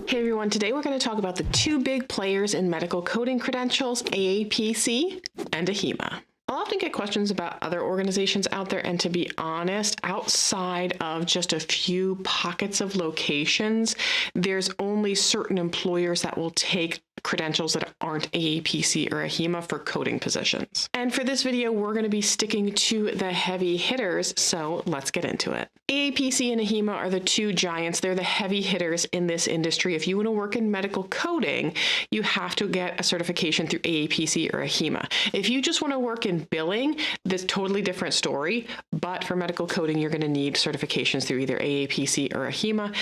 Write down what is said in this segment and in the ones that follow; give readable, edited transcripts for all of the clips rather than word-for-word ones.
Hey everyone, today we're going to talk about the two big players in medical coding credentials, AAPC and AHIMA. I'll often get questions about other organizations out there, and to be honest, outside of just a few pockets of locations, there's only certain employers that will take credentials that aren't AAPC or AHIMA for coding positions. And for this video, we're going to be sticking to the heavy hitters, so let's get into it. AAPC and AHIMA are the two giants. They're the heavy hitters in this industry. If you want to work in medical coding, you have to get a certification through AAPC or AHIMA. If you just want to work in billing, this totally different story, but for medical coding, you're going to need certifications through either AAPC or AHIMA.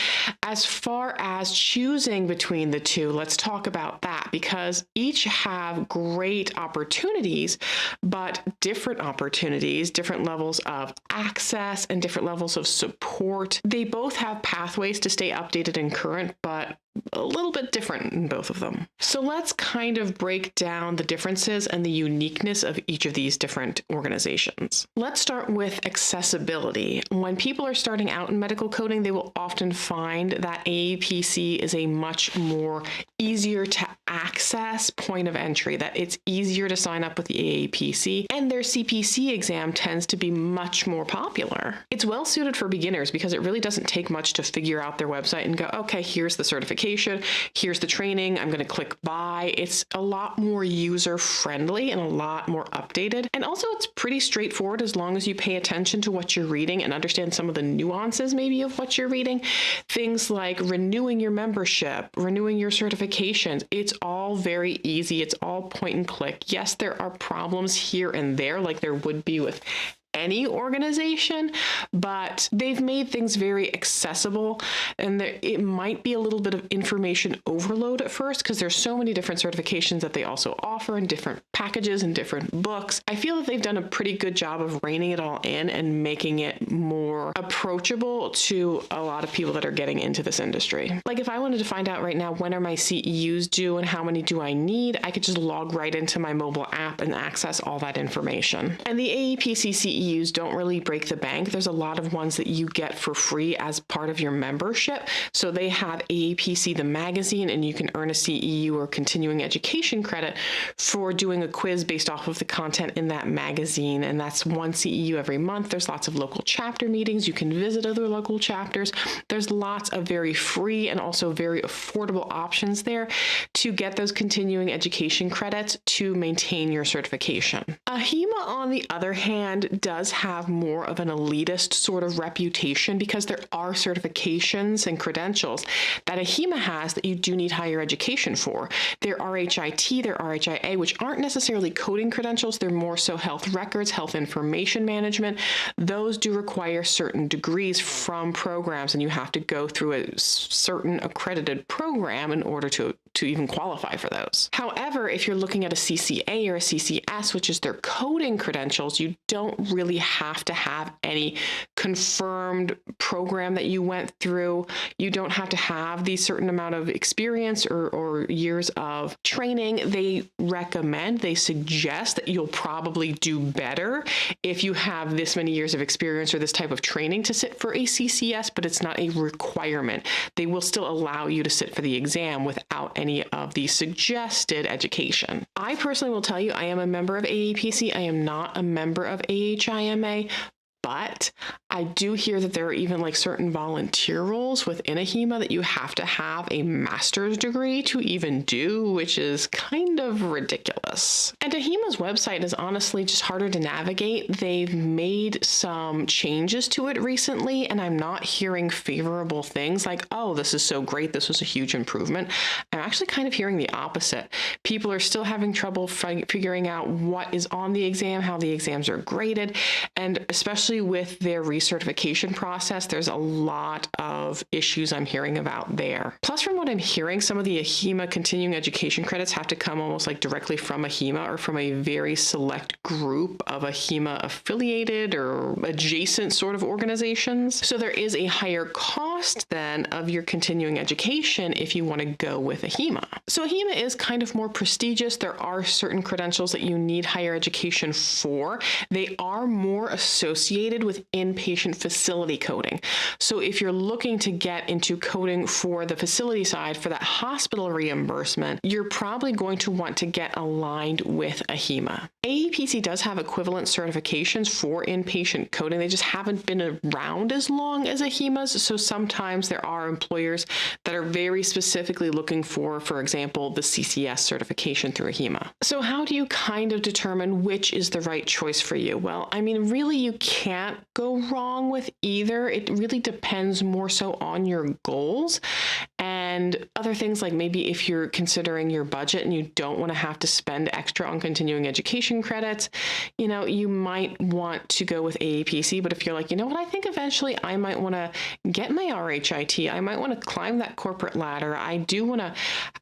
As far as choosing between the two, let's talk about that, because each have great opportunities, but different opportunities, different levels of access and different levels of support. They both have pathways to stay updated and current, but a little bit different in both of them. So let's kind of break down the differences and the uniqueness of each of these different organizations. Let's start with accessibility. When people are starting out in medical coding, they will often find that AAPC is a much more easier to access point of entry, that it's easier to sign up with the AAPC, and their CPC exam tends to be much more popular. It's well suited for beginners because it really doesn't take much to figure out their website and go, okay, here's the certification, here's the training, I'm going to click buy. It's a lot more user friendly and a lot more updated. And also it's pretty straightforward as long as you pay attention to what you're reading and understand some of the nuances maybe of what you're reading. Things like renewing your membership, renewing your certifications. It's all very easy. It's all point and click. Yes, there are problems here and there like there would be with any organization, but they've made things very accessible, and it might be a little bit of information overload at first because there's so many different certifications that they also offer in different packages and different books. I feel that they've done a pretty good job of reining it all in and making it more approachable to a lot of people that are getting into this industry. Like if I wanted to find out right now, when are my CEUs due and how many do I need, I could just log right into my mobile app and access all that information. And the AAPC CEUs don't really break the bank. There's a lot of ones that you get for free as part of your membership. So they have AAPC the magazine, and you can earn a CEU or continuing education credit for doing a quiz based off of the content in that magazine. And that's one CEU every month. There's lots of local chapter meetings. You can visit other local chapters. There's lots of very free and also very affordable options there to get those continuing education credits to maintain your certification. AHIMA, on the other hand, does have more of an elitist sort of reputation because there are certifications and credentials that AHIMA has that you do need higher education for. Their RHIT, their RHIA, which aren't necessarily coding credentials, they're more so health records, health information management. Those do require certain degrees from programs, and you have to go through a certain accredited program in order to even qualify for those. However, if you're looking at a CCA or a CCS, which is their coding credentials, you don't really have to have any confirmed program that you went through. You don't have to have the certain amount of experience or years of training. They recommend, they suggest that you'll probably do better if you have this many years of experience or this type of training to sit for a CCS, but it's not a requirement. They will still allow you to sit for the exam without any of the suggested education. I personally will tell you, I am a member of AAPC. I am not a member of AHIMA, but I do hear that there are even like certain volunteer roles within AHIMA that you have to have a master's degree to even do, which is kind of ridiculous. And AHIMA's website is honestly just harder to navigate. They've made some changes to it recently, and I'm not hearing favorable things like, oh, this is so great, this was a huge improvement. I'm actually kind of hearing the opposite. People are still having trouble figuring out what is on the exam, how the exams are graded, and especially with their recertification process, there's a lot of issues I'm hearing about there. Plus, from what I'm hearing, some of the AHIMA continuing education credits have to come almost like directly from AHIMA or from a very select group of AHIMA affiliated or adjacent sort of organizations. So there is a higher cost then of your continuing education if you want to go with AHIMA. So AHIMA is kind of more prestigious. There are certain credentials that you need higher education for. They are more associated with inpatient inpatient facility coding. So if you're looking to get into coding for the facility side, for that hospital reimbursement, you're probably going to want to get aligned with AHIMA. AAPC does have equivalent certifications for inpatient coding. They just haven't been around as long as AHIMA's. So sometimes there are employers that are very specifically looking for example, the CCS certification through AHIMA. So how do you kind of determine which is the right choice for you? Well, I mean, really, you can't go wrong with either. It really depends more so on your goals and other things, like maybe if you're considering your budget and you don't want to have to spend extra on continuing education credits, you know, you might want to go with AAPC. But if you're like, you know what, I think eventually I might want to get my RHIT, I might want to climb that corporate ladder, I do want to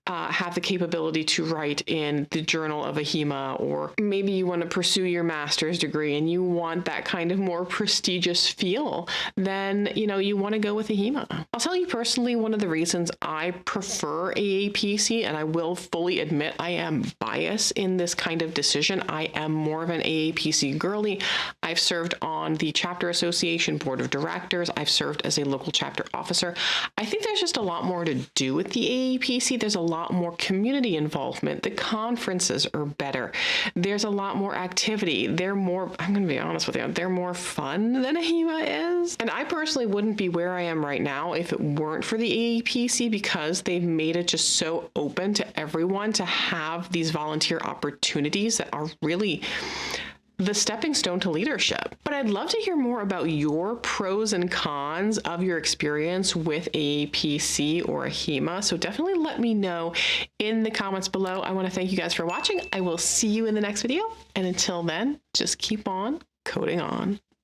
have the capability to write in the Journal of AHIMA, or maybe you want to pursue your master's degree and you want that kind of more prestigious feel, then, you know, you want to go with AHIMA. I'll tell you personally, one of the reasons I prefer AAPC, and I will fully admit I am biased in this kind of decision. I am more of an AAPC girly. I've served on the chapter association board of directors. I've served as a local chapter officer. I think there's just a lot more to do with the AAPC. There's a lot more community involvement. The conferences are better. There's a lot more activity. They're more, I'm going to be honest with you, they're more fun than AHIMA is. And I personally wouldn't be where I am right now if it weren't for the AAPC, because they've made it just so open to everyone to have these volunteer opportunities that are really the stepping stone to leadership. But I'd love to hear more about your pros and cons of your experience with AAPC or AHIMA. So definitely let me know in the comments below. I want to thank you guys for watching. I will see you in the next video. And until then, just keep on coding on.